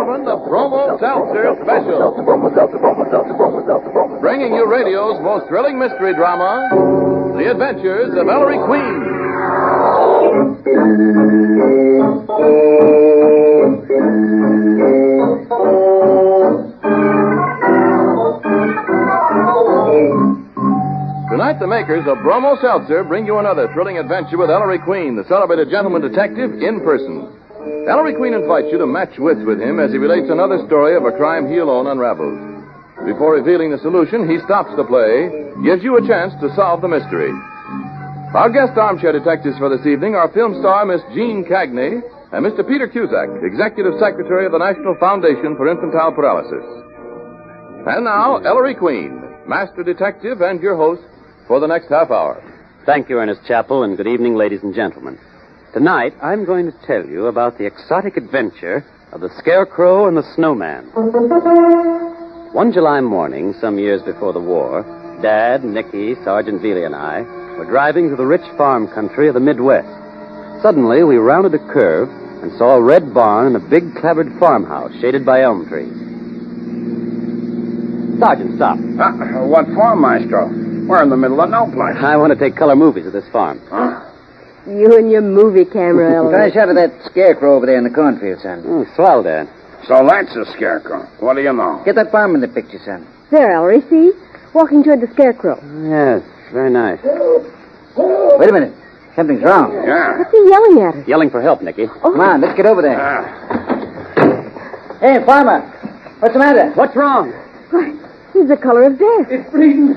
gentlemen, the Bromo Seltzer Special. Bringing you radio's most thrilling mystery drama, The Adventures of Ellery Queen. Tonight, the makers of Bromo Seltzer bring you another thrilling adventure with Ellery Queen, the celebrated gentleman detective, in person. Ellery Queen invites you to match wits with him as he relates another story of a crime he alone unravels. Before revealing the solution, he stops the play, gives you a chance to solve the mystery. Our guest armchair detectives for this evening are film star Miss Jean Cagney and Mr. Peter Cusack, Executive Secretary of the National Foundation for Infantile Paralysis. And now, Ellery Queen, Master Detective and your host for the next half hour. Thank you, Ernest Chappell, and good evening, ladies and gentlemen. Tonight, I'm going to tell you about the exotic adventure of the Scarecrow and the Snowman. One July morning, some years before the war, Dad, Nicky, Sergeant Veely, and I were driving through the rich farm country of the Midwest. Suddenly, we rounded a curve and saw a red barn and a big clapboard farmhouse shaded by elm trees. Sergeant, stop. What for, Maestro? We're in the middle of no place. I want to take color movies of this farm. Huh? You and your movie camera, Ellery. Try a shot of that scarecrow over there in the cornfield, son. Swell, Dad. So that's a scarecrow. What do you know? Get that farm in the picture, son. There, Ellery, see? Walking toward the Scarecrow. Yes, very nice. Wait a minute. Something's wrong. Yeah. What's he yelling at us? Yelling for help, Nicky. Oh. Come on, let's get over there. Hey, farmer. What's the matter? What's wrong? Why, he's the color of death. It's bleeding.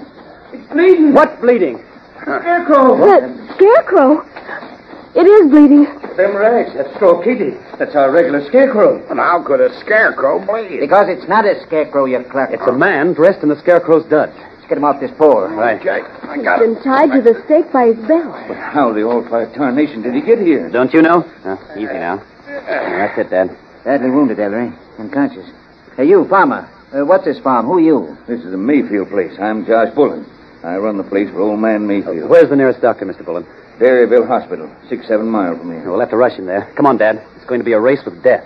It's bleeding. What's bleeding? Scarecrow. The Scarecrow? It is bleeding. Them rags. That's Straw Kitty. That's our regular scarecrow. And how could a scarecrow bleed? Because it's not a scarecrow, you clerk. It's a man dressed in the Scarecrow's duds. Let's get him off this pole. Right. Okay, I got Been it. tied to the stake by his belt. But how the old fire tarnation did he get here? Don't you know? Easy now. That's it, Dad. Badly wounded, Ellery. Unconscious. Hey, you, farmer. What's this farm? Who are you? This is the Mayfield place. I'm Josh Bullen. I run the place for old man Mayfield. Where's the nearest doctor, Mr. Bullen? Dairyville Hospital, 6-7 miles from here. We'll have to rush him there. Come on, Dad. It's going to be a race with death.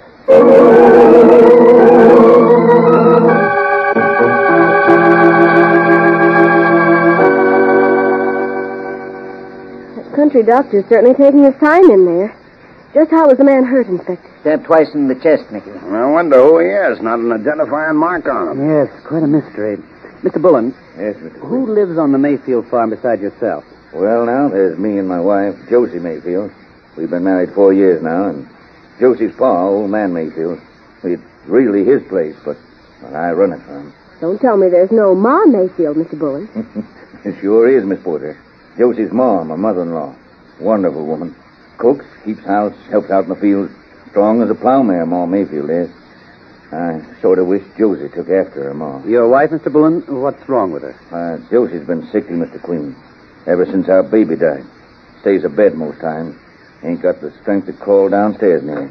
That country doctor's certainly taking his time in there. Just how was the man hurt, Inspector? Stabbed twice in the chest, Nicky. I wonder who he is. Not an identifying mark on him. Yes, quite a mystery. Mr. Bullen, Yes, Mr. who lives on the Mayfield farm beside yourself? Well, now, there's me and my wife, Josie Mayfield. We've been married 4 years now, and Josie's pa, old man Mayfield. It's really his place, but I run it for him. Don't tell me there's no Ma Mayfield, Mr. Bullen. It sure is, Miss Porter. Josie's ma, my mother-in-law. Wonderful woman. Cooks, keeps house, helps out in the fields. Strong as a plowmare, Ma Mayfield is. I sort of wish Josie took after her ma. Your wife, Mr. Bullen, what's wrong with her? Josie's been sickly, Mr. Queen. Ever since our baby died. Stays abed most times. Ain't got the strength to crawl downstairs near.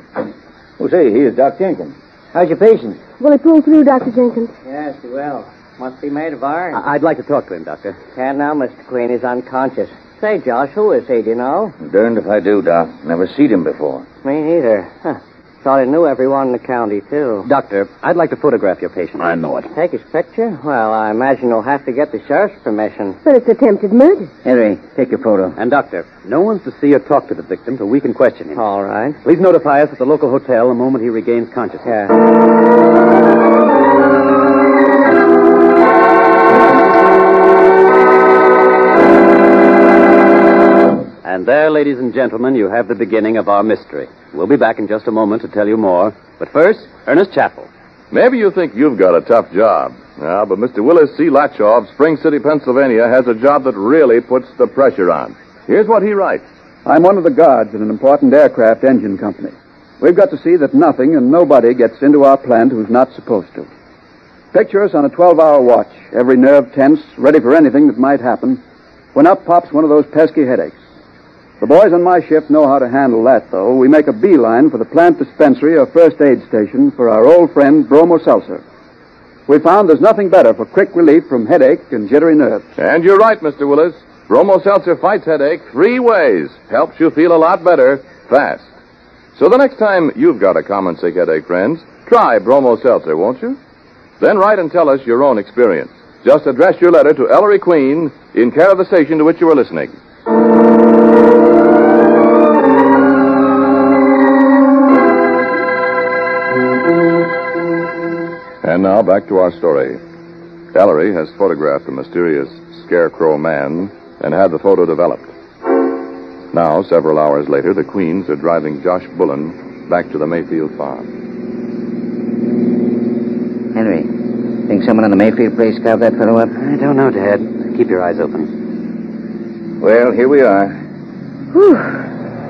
Oh, say, here's Doc Jenkins. How's your patient? Will he pull through, Dr. Jenkins? Yes, he will. Must be made of iron. I'd like to talk to him, Doctor. Can't now, Mr. Queen. He's unconscious. Say, Josh, who is he, do you know? Darned if I do, Doc. Never seen him before. Me neither. Thought he knew everyone in the county, too. Doctor, I'd like to photograph your patient. I know it. Take his picture? Well, I imagine you'll have to get the sheriff's permission. But it's attempted murder. Henry, take your photo. And, Doctor, no one's to see or talk to the victim till we can question him. All right. Please notify us at the local hotel the moment he regains consciousness. Yeah. And there, ladies and gentlemen, you have the beginning of our mystery. We'll be back in just a moment to tell you more. But first, Ernest Chappell. Maybe you think you've got a tough job. Yeah, but Mr. Willis C. Latchaw of Spring City, Pennsylvania, has a job that really puts the pressure on. Here's what he writes. I'm one of the guards in an important aircraft engine company. We've got to see that nothing and nobody gets into our plant who's not supposed to. Picture us on a 12-hour watch, every nerve tense, ready for anything that might happen, when up pops one of those pesky headaches. The boys on my shift know how to handle that, though. We make a beeline for the plant dispensary or first aid station for our old friend Bromo Seltzer. We found there's nothing better for quick relief from headache and jittery nerves. And you're right, Mr. Willis. Bromo Seltzer fights headache 3 ways. Helps you feel a lot better fast. So the next time you've got a common sick headache, friends, Try Bromo Seltzer, won't you? Then write and tell us your own experience. Just address your letter to Ellery Queen in care of the station to which you are listening. And now back to our story. Ellery has photographed the mysterious Scarecrow Man and had the photo developed. Now, several hours later, the Queens are driving Josh Bullen back to the Mayfield farm. Henry, think someone on the Mayfield place carved that fellow up? I don't know, Dad. Keep your eyes open. Well, here we are. Whew.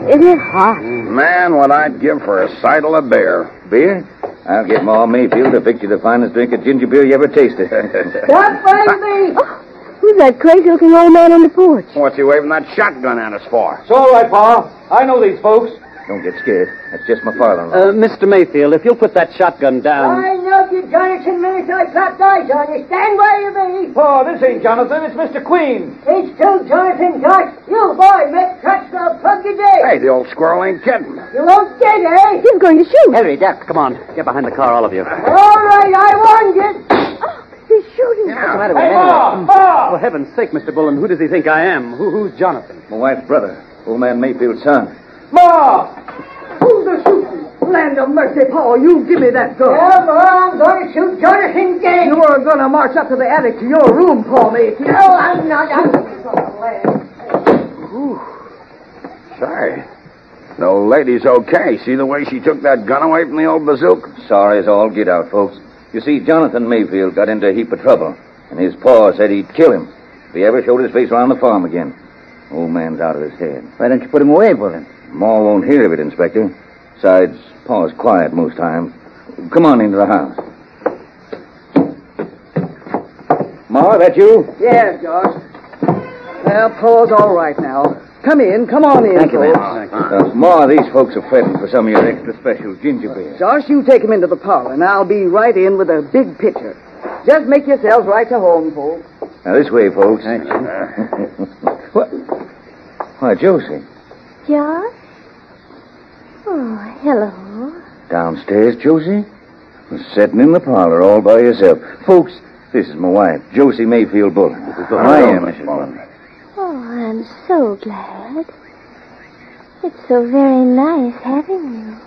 It is hot. Man, what I'd give for a sidle of beer. Beer? I'll get Ma Mayfield to fix you the finest drink of ginger beer you ever tasted. What, baby? Who's that crazy-looking old man on the porch? What's he waving that shotgun at us for? It's all right, Pa. I know these folks. Don't get scared. That's just my father-in-law. Mr. Mayfield, if you'll put that shotgun down. I know you, Jonathan, minute I clapped eyes on you. Stand where you be. Pa, this ain't Jonathan. It's Mr. Queen. It's too, Jonathan, Josh. You boy, make tracks will plug you dead. Hey, the old squirrel ain't kidding. You won't get, eh? He's going to shoot. Henry, Dad, come on. Get behind the car, all of you. All right, I warned you. He's shooting. What's the matter with Hey, him? Pa! For heaven's sake, Mr. Bullen, who does he think I am? Who's Jonathan? My wife's brother, old man Mayfield's son. Ma! Who's the shooting? Land of mercy, Paul, you give me that gun. Yeah, boy, I'm going to shoot Jonathan dead. You were going to march up to the attic to your room, Paul Mayfield. No, I'm not. Say, the old lady's okay. See the way she took that gun away from the old bazooka? Sorry as all get out, folks. You see, Jonathan Mayfield got into a heap of trouble, and his pa said he'd kill him if he ever showed his face around the farm again. Old man's out of his head. Why don't you put him away for him? Ma won't hear of it, Inspector. Besides, Pa's quiet most times. Come on into the house. Ma, that you? Yes, Josh. Well, Paul's all right now. Come on in. Thank you, folks. man. Ma, these folks are fretting for some of your extra special ginger beer. Josh, you take him into the parlor, and I'll be right in with a big pitcher. Just make yourselves right to home, folks. Now, this way, folks. Thank you. What? Why, Josie. Josh? Oh, hello. Downstairs, Josie? Sitting in the parlor all by yourself. Folks, this is my wife, Josie Mayfield Bullen. I am, Mrs. Bullen. Oh, I'm so glad. It's so very nice having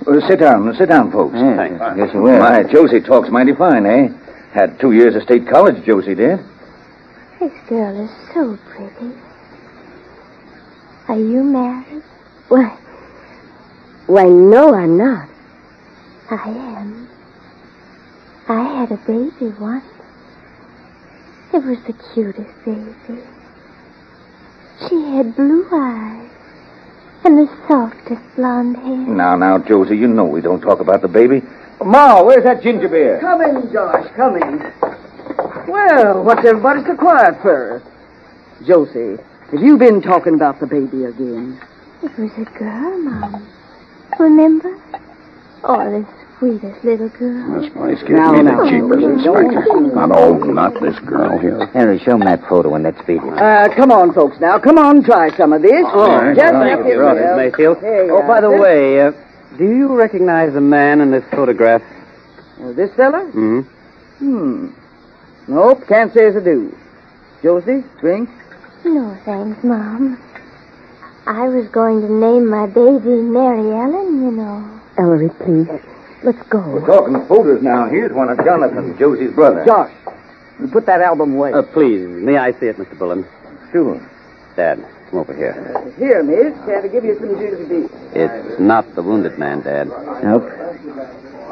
you. Sit down, folks. Yeah, yes, you will. My, Josie talks mighty fine, eh? Had 2 years of state college, Josie did. This girl is so pretty. Are you married? Why, no, I'm not. I am. I had a baby once. It was the cutest baby. She had blue eyes and the softest blonde hair. Now, Josie, you know we don't talk about the baby. Ma, where's that ginger beer? Come in, Josh, come in. Well, what's everybody so quiet for? Josie, have you been talking about the baby again? It was a girl, Mom. Remember? Oh, the sweetest little girl. This place gives Now, me now. the cheapest, Inspector. Not this girl here. Henry, show him that photo and that speed. Come on, folks, now. Come on, try some of this. right. Just Thank like you, Mrs. Mayfield. Hey, Oh, by the way, do you recognize the man in this photograph? This fella? Mm-hmm. Nope, can't say as I do. Josie, drink? No, thanks, Mom. I was going to name my baby Mary Ellen, you know. Ellery, please. Let's go. We're talking photos now. Here's one of Jonathan, Josie's brother. Josh, you put that album away. Please, may I see it, Mr. Bullen? Sure. Dad, come over here. Here, miss. Can I give you some ginger beer? It's not the wounded man, Dad. Nope.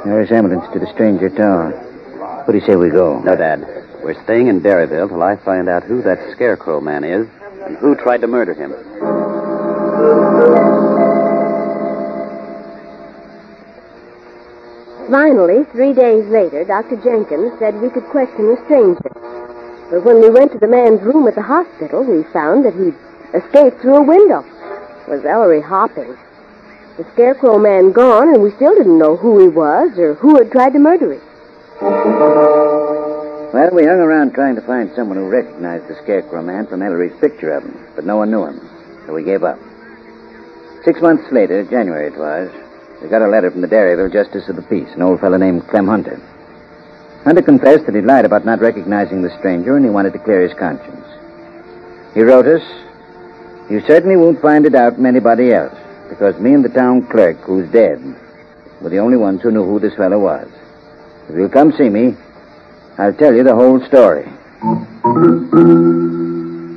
No resemblance to the stranger town. What do you say we go? No, Dad. We're staying in Derryville till I find out who that Scarecrow man is and who tried to murder him. Finally, 3 days later, Dr. Jenkins said we could question the stranger. But when we went to the man's room at the hospital, we found that he'd escaped through a window. It was Ellery hopping. The Scarecrow man gone, and we still didn't know who he was or who had tried to murder him. Well, we hung around trying to find someone who recognized the Scarecrow man from Ellery's picture of him, but no one knew him, so we gave up. 6 months later, January it was, We got a letter from the Dairyville Justice of the Peace, an old fellow named Clem Hunter. Hunter confessed that he'd lied about not recognizing the stranger, and he wanted to clear his conscience. He wrote us, "You certainly won't find it out from anybody else, because me and the town clerk, who's dead, were the only ones who knew who this fellow was. If you'll come see me, I'll tell you the whole story."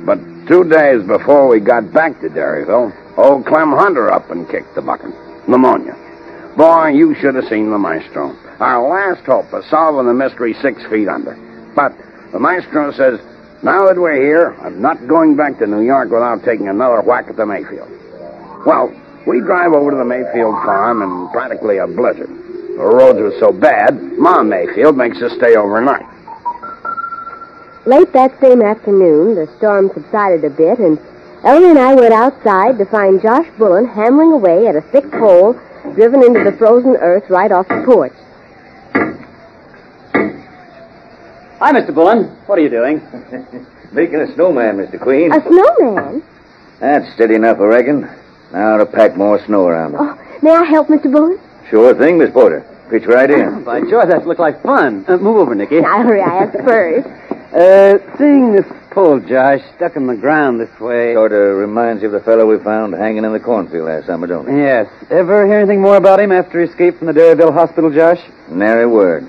But 2 days before we got back to Dairyville, old Clem Hunter up and kicked the bucket. Pneumonia. Boy, you should have seen the maestro. Our last hope of solving the mystery 6 feet under. But the maestro says, now that we're here, I'm not going back to New York without taking another whack at the Mayfield. Well, we drive over to the Mayfield farm in practically a blizzard. The roads were so bad, Ma Mayfield makes us stay overnight. Late that same afternoon, the storm subsided a bit, and Ellery and I went outside to find Josh Bullen hammering away at a thick pole driven into the frozen earth right off the porch. Hi, Mr. Bullen. What are you doing? Making a snowman, Mr. Queen. A snowman? That's steady enough, I reckon. Now to pack more snow around it. Oh, may I help, Mr. Bullen? Sure thing, Miss Porter. Pitch right in. By George, that looked like fun. Move over, Nicky. Now, hurry, I asked first. Seeing this pole, Josh, stuck in the ground this way. Sort of reminds you of the fellow we found hanging in the cornfield last summer, don't it? Yes. Ever hear anything more about him after he escaped from the Dairyville hospital, Josh? Nary word.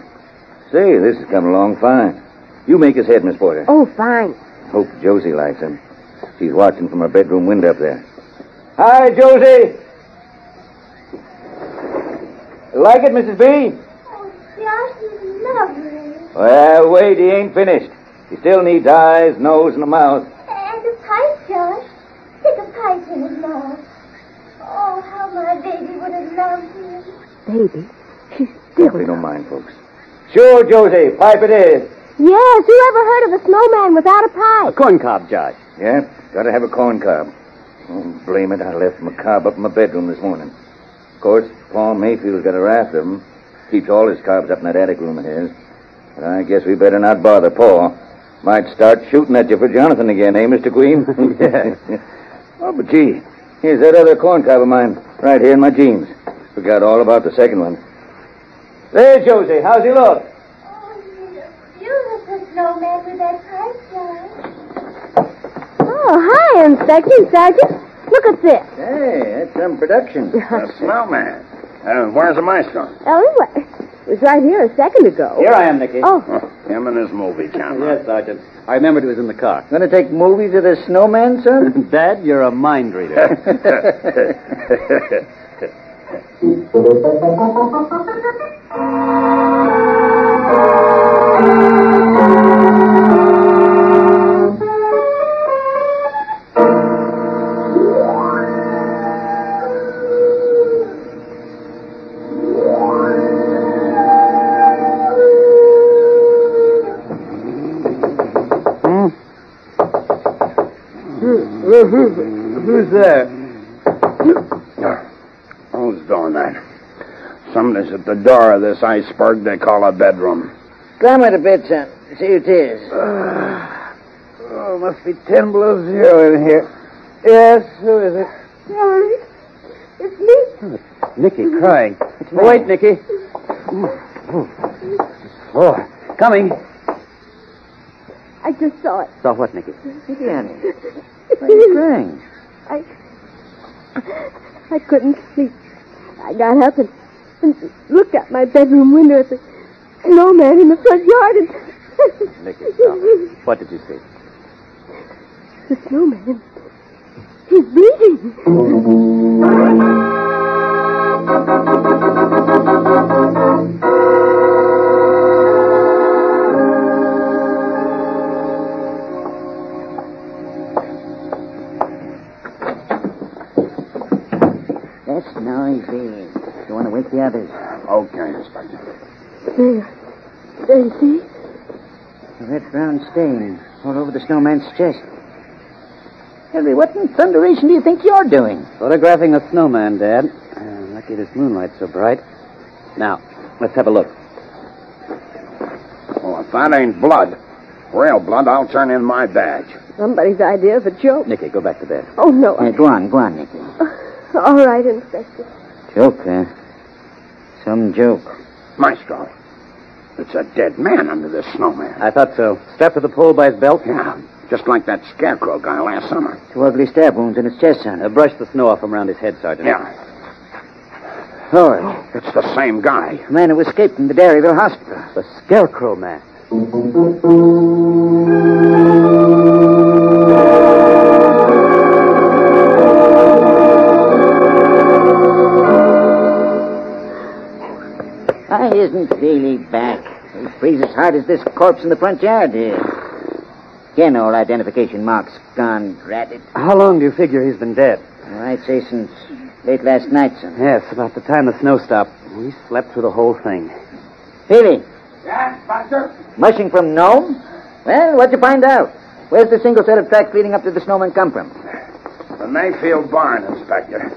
Say, this has come along fine. You make his head, Miss Porter. Oh, fine. Hope Josie likes him. She's watching from her bedroom window up there. Hi, Josie. Like it, Mrs. B? Oh, Josh is lovely. Well, wait, he ain't finished. He still needs eyes, nose, and a mouth. And a pipe, Josh. Stick a pipe in his mouth. Oh, how my baby would have loved him. Baby? She's still... Hopefully don't mind, folks. Sure, Josie. Pipe it is. Yes, who ever heard of a snowman without a pipe? A corn cob, Josh. Yeah, gotta have a corn cob. Oh, blame it, I left my cob up in my bedroom this morning. Of course, Paul Mayfield's got a raft of them. Keeps all his cobs up in that attic room of his. But I guess we better not bother Paul. Might start shooting at you for Jonathan again, eh, Mr. Queen? Yeah. Oh, but gee, here's that other corn cob of mine right here in my jeans. Forgot all about the second one. There, Josie. How's he look? Oh, he's a beautiful snowman with that pipe, Josh. Oh, hi, Inspector Sergeant. Look at this. Hey, that's some production. A snowman. Where's the maestro? Ellie, what? It was right here a second ago. Here I am, Nicky. Oh. Him and his movie camera. Yes, Sergeant. I remembered it was in the car. Gonna take movies of the snowman, son? Dad, you're a mind reader. Who's there? Who's doing that? Somebody's at the door of this iceberg they call a bedroom. Climb it a bit, son. See who it is. Oh, must be 10 below zero in here. Yes, who is it? Ellery, it's me. Nicky crying. Oh, wait, Nicky. Floor. Coming. I just saw it. Saw what, Nicky? Danny. Why are you crying? I couldn't sleep. I got up and looked out my bedroom window at the snowman in the front yard and... Nicky, stop. What did you see? The snowman. He's bleeding. That's noisy. You want to wake the others? Okay, Inspector. There, you see? A red brown stain all over the snowman's chest. Ellery, what in thunderation do you think you're doing? Photographing a snowman, Dad. Lucky this moonlight's so bright. Now, let's have a look. Well, if that ain't blood, real blood, I'll turn in my badge. Somebody's idea of a joke. Nicky, go back to bed. Oh, no. Go on, Nicky. All right, Inspector. Joke, huh? Some joke. Maestro, it's a dead man under this snowman. I thought so. Strapped to the pole by his belt? Yeah, just like that scarecrow guy last summer. 2 ugly stab wounds in his chest, son. Brush the snow off from around his head, Sergeant. Yeah. Oh, It's the same guy. the man who escaped from the Dairyville hospital. The Scarecrow Man. I isn't really back. He breathes as hard as this corpse in the front yard here. Again, all identification marks gone, drat. How long do you figure he's been dead? Well, I'd say since late last night, son. Yes, about the time the snow stopped. We slept through the whole thing. Peavy, Yeah, Buster? mushing from Nome? Well, what'd you find out? Where's the single set of tracks leading up to the snowman come from? The Mayfield barn, Inspector.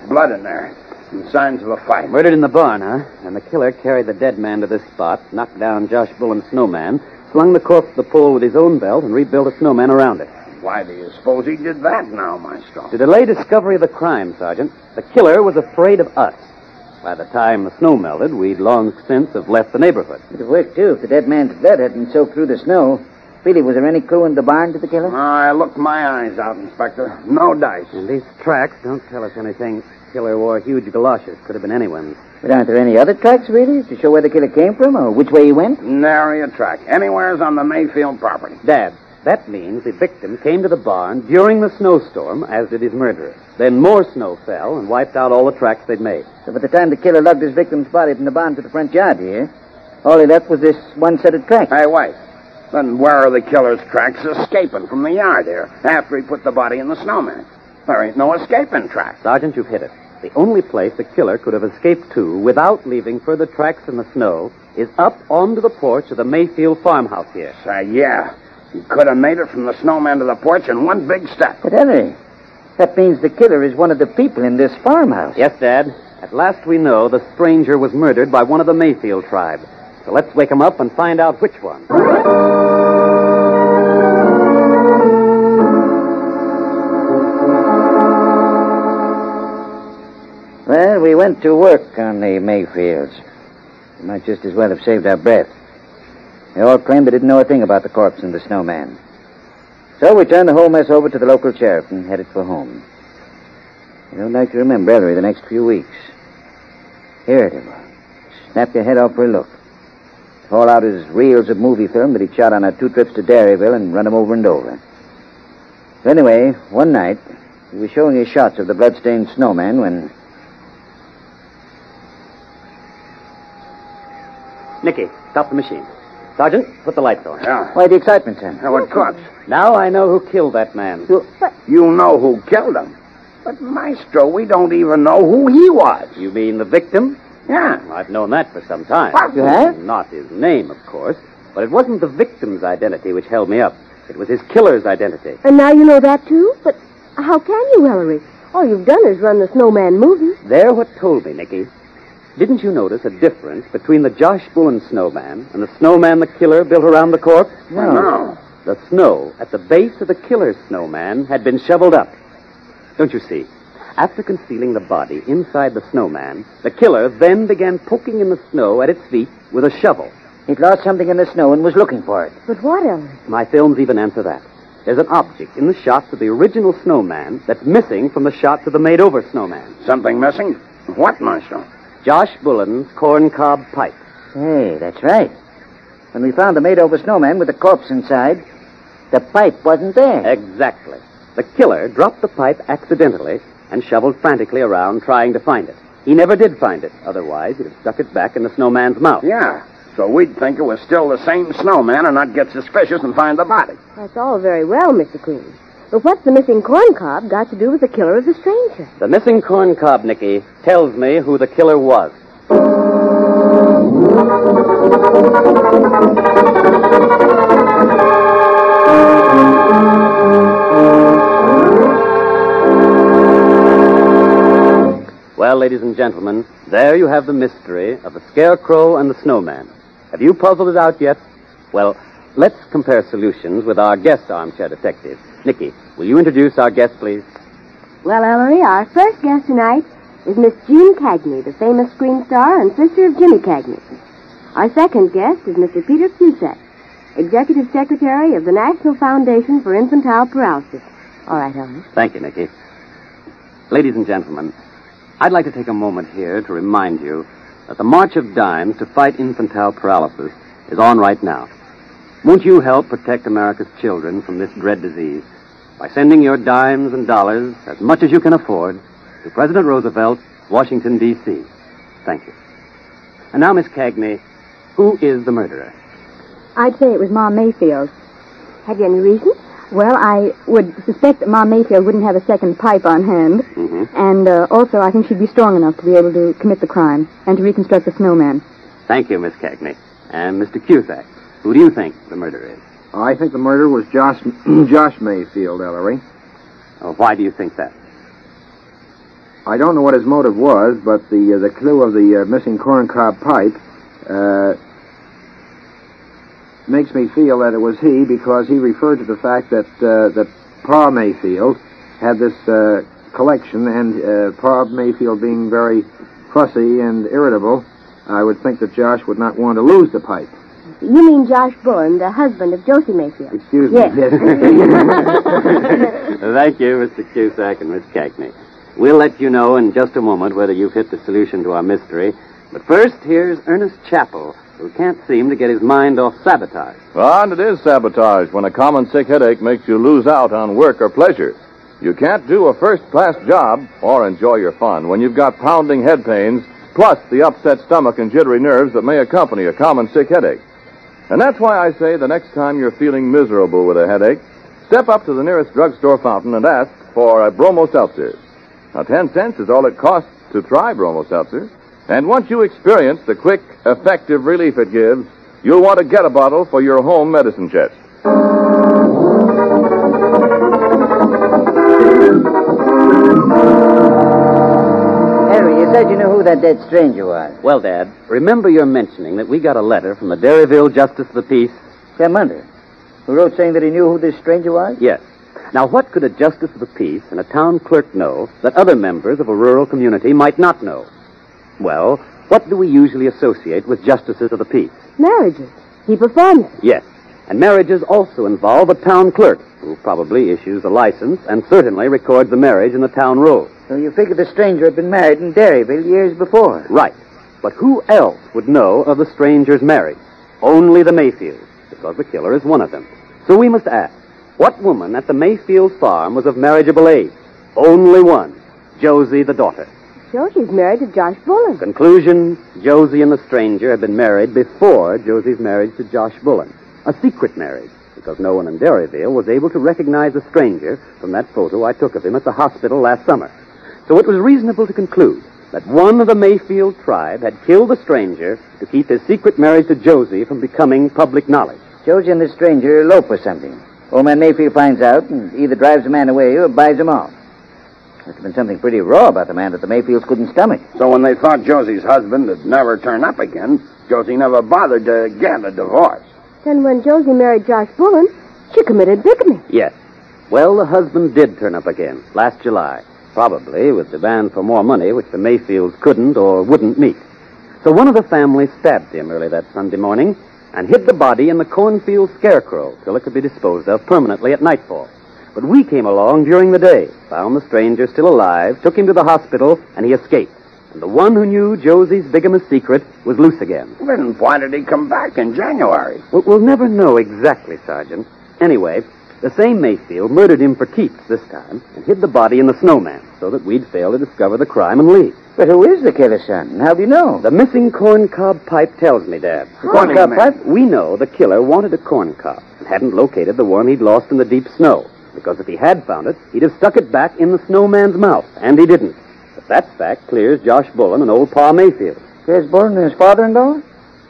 Blood in there. And signs of a fight. Murdered in the barn, huh? And the killer carried the dead man to this spot, knocked down Josh Bullen's snowman, slung the corpse to the pole with his own belt, and rebuilt a snowman around it. Why do you suppose he did that now, Maestro? To delay discovery of the crime, Sergeant, the killer was afraid of us. By the time the snow melted, we'd long since have left the neighborhood. It'd have worked, too, if the dead man's blood hadn't soaked through the snow. Really, was there any clue in the barn to the killer? I looked my eyes out, Inspector. No dice. And these tracks don't tell us anything. Killer wore huge galoshes. Could have been anyone's. But aren't there any other tracks, really, to show where the killer came from or which way he went? Nary a track. Anywhere's on the Mayfield property. Dad, that means the victim came to the barn during the snowstorm, as did his murderer. Then more snow fell and wiped out all the tracks they'd made. So by the time the killer lugged his victim's body from the barn to the front yard here, all he left was this one set of tracks. Hey, wait. Then where are the killer's tracks escaping from the yard here after he put the body in the snowman? There ain't no escaping tracks. Sergeant, you've hit it. The only place the killer could have escaped to without leaving further tracks in the snow is up onto the porch of the Mayfield farmhouse here. Yeah. He could have made it from the snowman to the porch in one big step. But, Henry, that means the killer is one of the people in this farmhouse. Yes, Dad. At last we know the stranger was murdered by one of the Mayfield tribe. So let's wake him up and find out which one. Well, we went to work on the Mayfields. We might just as well have saved our breath. They all claimed they didn't know a thing about the corpse and the snowman. So we turned the whole mess over to the local sheriff and headed for home. You don't like to remember Ellery the next few weeks. Here it is. Snap your head off for a look. Haul out his reels of movie film that he shot on our 2 trips to Dairyville and run them over and over. So anyway, one night, he was showing his shots of the bloodstained snowman when... Nicky, stop the machine. Sergeant, put the lights on. Yeah. Why the excitement, son? Now, what cooks? Now I know who killed that man. You know who killed him. But, Maestro, we don't even know who he was. You mean the victim? Yeah. I've known that for some time. What? You have? Not his name, of course. But it wasn't the victim's identity which held me up. It was his killer's identity. And now you know that, too? But how can you, Ellery? All you've done is run the Snowman movie. They're what told me, Nicky. Didn't you notice a difference between the Josh Bullen snowman and the snowman the killer built around the corpse? No. The snow at the base of the killer's snowman had been shoveled up. Don't you see? After concealing the body inside the snowman, the killer then began poking in the snow at its feet with a shovel. He'd lost something in the snow and was looking for it. But what, Ellery? My films even answer that. There's an object in the shots of the original snowman that's missing from the shots of the made-over snowman. Something missing? What, Maestro? Josh Bullen's corncob pipe. Hey, that's right. When we found the made-over snowman with the corpse inside, the pipe wasn't there. Exactly. The killer dropped the pipe accidentally and shoveled frantically around trying to find it. He never did find it. Otherwise, he'd have stuck it back in the snowman's mouth. Yeah. So we'd think it was still the same snowman and not get suspicious and find the body. That's all very well, Mr. Queen. But what's the missing corncob got to do with the killer of the stranger? The missing corncob, Nicky, tells me who the killer was. Well, ladies and gentlemen, there you have the mystery of the Scarecrow and the Snowman. Have you puzzled it out yet? Well, let's compare solutions with our guest armchair detective. Nicky, will you introduce our guest, please? Well, Ellery, our first guest tonight is Miss Jean Cagney, the famous screen star and sister of Jimmy Cagney. Our second guest is Mr. Peter Cusack, Executive Secretary of the National Foundation for Infantile Paralysis. All right, Elmer. Thank you, Nicky. Ladies and gentlemen, I'd like to take a moment here to remind you that the March of Dimes to fight infantile paralysis is on right now. Won't you help protect America's children from this dread disease by sending your dimes and dollars, as much as you can afford, to President Roosevelt, Washington, D.C. Thank you. And now, Miss Cagney, who is the murderer? I'd say it was Ma Mayfield. Have you any reason? Well, I would suspect that Ma Mayfield wouldn't have a second pipe on hand. Mm-hmm. And also, I think she'd be strong enough to be able to commit the crime and to reconstruct the snowman. Thank you, Miss Cagney. And Mr. Cusack, who do you think the murderer is? I think the murderer was Josh Mayfield, Ellery. Oh, why do you think that? I don't know what his motive was, but the clue of the missing corncob pipe makes me feel that it was he, because he referred to the fact that Pa Mayfield had this collection, and Pa Mayfield being very fussy and irritable, I would think that Josh would not want to lose the pipe. You mean Josh Bullen, the husband of Josie Mayfield? Excuse me. Yes. Thank you, Mr. Cusack and Miss Cagney. We'll let you know in just a moment whether you've hit the solution to our mystery. But first, here's Ernest Chappell, who can't seem to get his mind off sabotage. Well, and it is sabotage when a common sick headache makes you lose out on work or pleasure. You can't do a first-class job or enjoy your fun when you've got pounding head pains, plus the upset stomach and jittery nerves that may accompany a common sick headache. And that's why I say the next time you're feeling miserable with a headache, step up to the nearest drugstore fountain and ask for a Bromo Seltzer. Now, 10 cents is all it costs to try Bromo Seltzer. And once you experience the quick, effective relief it gives, you'll want to get a bottle for your home medicine chest. Henry, you said you knew who that dead stranger was. Well, Dad, remember your mentioning that we got a letter from the Derryville Justice of the Peace? Clem Hunter, who wrote saying that he knew who this stranger was? Yes. Now, what could a Justice of the Peace and a town clerk know that other members of a rural community might not know? Well, what do we usually associate with Justices of the Peace? Marriages. He performs. Yes. And marriages also involve a town clerk, who probably issues a license and certainly records the marriage in the town roll. So you figure the stranger had been married in Derryville years before? Right. But who else would know of the stranger's marriage? Only the Mayfields, because the killer is one of them. So we must ask, what woman at the Mayfield farm was of marriageable age? Only one, Josie, the daughter. Sure, she's married to Josh Bullen. Conclusion, Josie and the stranger had been married before Josie's marriage to Josh Bullen. A secret marriage, because no one in Derryville was able to recognize the stranger from that photo I took of him at the hospital last summer. So it was reasonable to conclude that one of the Mayfield tribe had killed the stranger to keep his secret marriage to Josie from becoming public knowledge. Josie and the stranger elope or something. Old man Mayfield finds out and either drives the man away or buys him off. Must have been something pretty raw about the man that the Mayfields couldn't stomach. So when they thought Josie's husband would never turn up again, Josie never bothered to get a divorce. Then when Josie married Josh Bullen, she committed bigamy. Yes. Well, the husband did turn up again, last July, probably with demand for more money, which the Mayfields couldn't or wouldn't meet. So one of the family stabbed him early that Sunday morning and hid the body in the cornfield scarecrow till it could be disposed of permanently at nightfall. But we came along during the day, found the stranger still alive, took him to the hospital, and he escaped. And the one who knew Josie's bigamous secret was loose again. Then why did he come back in January? We'll never know exactly, Sergeant. Anyway, the same Mayfield murdered him for keeps this time and hid the body in the snowman so that we'd fail to discover the crime and leave. But who is the killer, son? And how do you know? The missing corncob pipe tells me, Dad. The corncob pipe? We know the killer wanted a corncob and hadn't located the one he'd lost in the deep snow. Because if he had found it, he'd have stuck it back in the snowman's mouth, and he didn't. But that fact clears Josh Bullen and old Pa Mayfield. Clears Bullen and his father-in-law?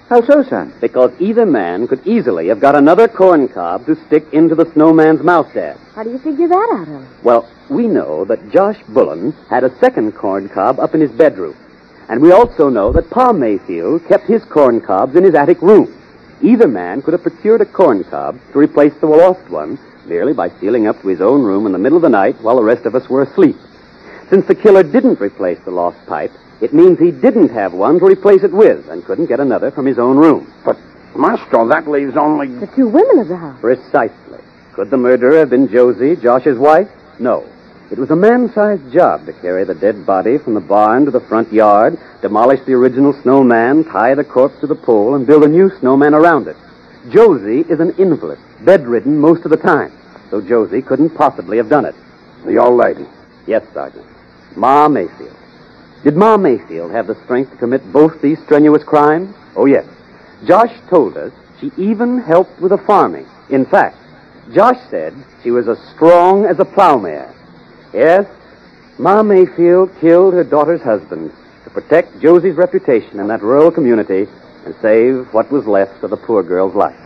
How so, son? Because either man could easily have got another corncob to stick into the snowman's mouth, Dad. How do you figure that out, Ellie? Well, we know that Josh Bullen had a second corncob up in his bedroom. And we also know that Pa Mayfield kept his corncobs in his attic room. Either man could have procured a corncob to replace the lost one merely by stealing up to his own room in the middle of the night while the rest of us were asleep. Since the killer didn't replace the lost pipe, it means he didn't have one to replace it with and couldn't get another from his own room. But, Maestro, that leaves only... The two women of the house. Precisely. Could the murderer have been Josie, Josh's wife? No. It was a man-sized job to carry the dead body from the barn to the front yard, demolish the original snowman, tie the corpse to the pole, and build a new snowman around it. Josie is an invalid, bedridden most of the time, so Josie couldn't possibly have done it. The old lady? Yes, Sergeant. Ma Mayfield. Did Ma Mayfield have the strength to commit both these strenuous crimes? Oh, yes. Josh told us she even helped with the farming. In fact, Josh said she was as strong as a plowmare. Yes, Ma Mayfield killed her daughter's husband to protect Josie's reputation in that rural community and save what was left of the poor girl's life.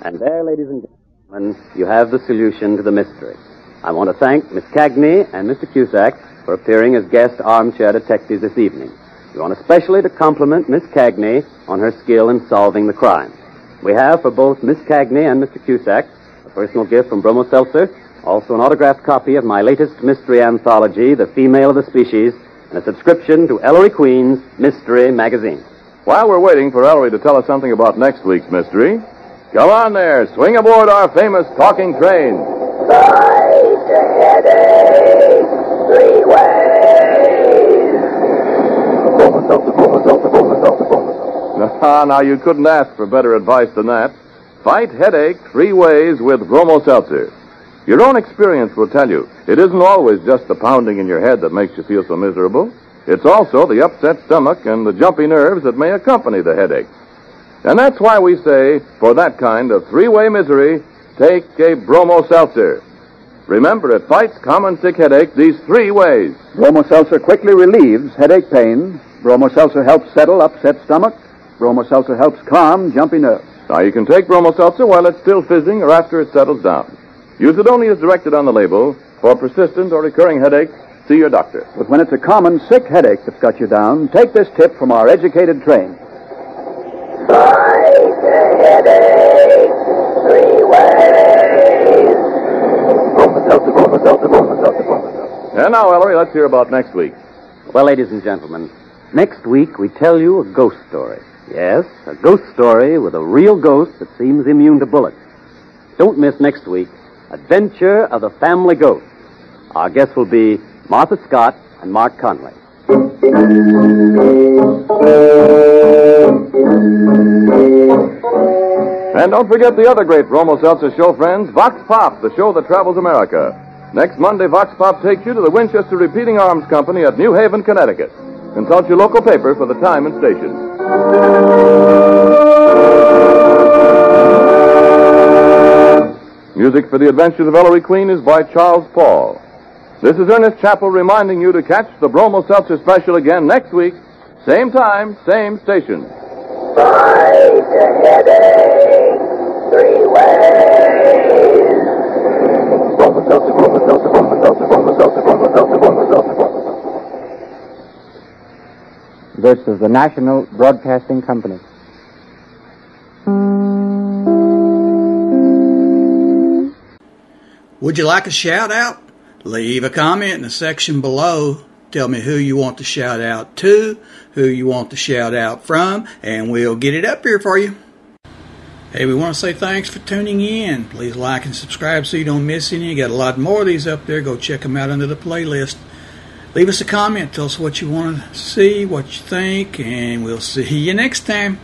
And there, ladies and gentlemen, you have the solution to the mystery. I want to thank Miss Cagney and Mr. Cusack for appearing as guest armchair detectives this evening. We want especially to compliment Miss Cagney on her skill in solving the crime. We have for both Miss Cagney and Mr. Cusack a personal gift from Bromo Seltzer, also an autographed copy of my latest mystery anthology, The Female of the Species, and a subscription to Ellery Queen's Mystery Magazine. While we're waiting for Ellery to tell us something about next week's mystery, come on there, swing aboard our famous talking train. Now, you couldn't ask for better advice than that. Fight headache 3 ways with Bromo Seltzer. Your own experience will tell you it isn't always just the pounding in your head that makes you feel so miserable. It's also the upset stomach and the jumpy nerves that may accompany the headache. And that's why we say, for that kind of 3-way misery, take a Bromo Seltzer. Remember, it fights common sick headache these 3 ways. Bromo Seltzer quickly relieves headache pain. Bromo Seltzer helps settle upset stomach. Bromo Seltzer helps calm jumpy nerves. Now, you can take Bromo Seltzer while it's still fizzing or after it settles down. Use it only as directed on the label. For persistent or recurring headaches, see your doctor. But when it's a common sick headache that's got you down, take this tip from our educated train. Fight the headache 3 ways. And now, Ellery, let's hear about next week. Well, ladies and gentlemen, next week we tell you a ghost story. Yes, a ghost story with a real ghost that seems immune to bullets. Don't miss next week, Adventure of the Family Ghost. Our guests will be Martha Scott and Mark Conley. And don't forget the other great Bromo Seltzer show, friends, Vox Pop, the show that travels America. Next Monday, Vox Pop takes you to the Winchester Repeating Arms Company at New Haven, Connecticut. Consult your local paper for the time and station. Music for The Adventures of Ellery Queen is by Charles Paul. This is Ernest Chappell reminding you to catch the Bromo Seltzer special again next week, same time, same station. Fight the headache 3 ways. This is the National Broadcasting Company. Would you like a shout out? Leave a comment in the section below. Tell me who you want to shout out to, who you want to shout out from, and we'll get it up here for you. Hey, we want to say thanks for tuning in. Please like and subscribe so you don't miss any. You got a lot more of these up there. Go check them out under the playlist. Leave us a comment. Tell us what you want to see, what you think, and we'll see you next time.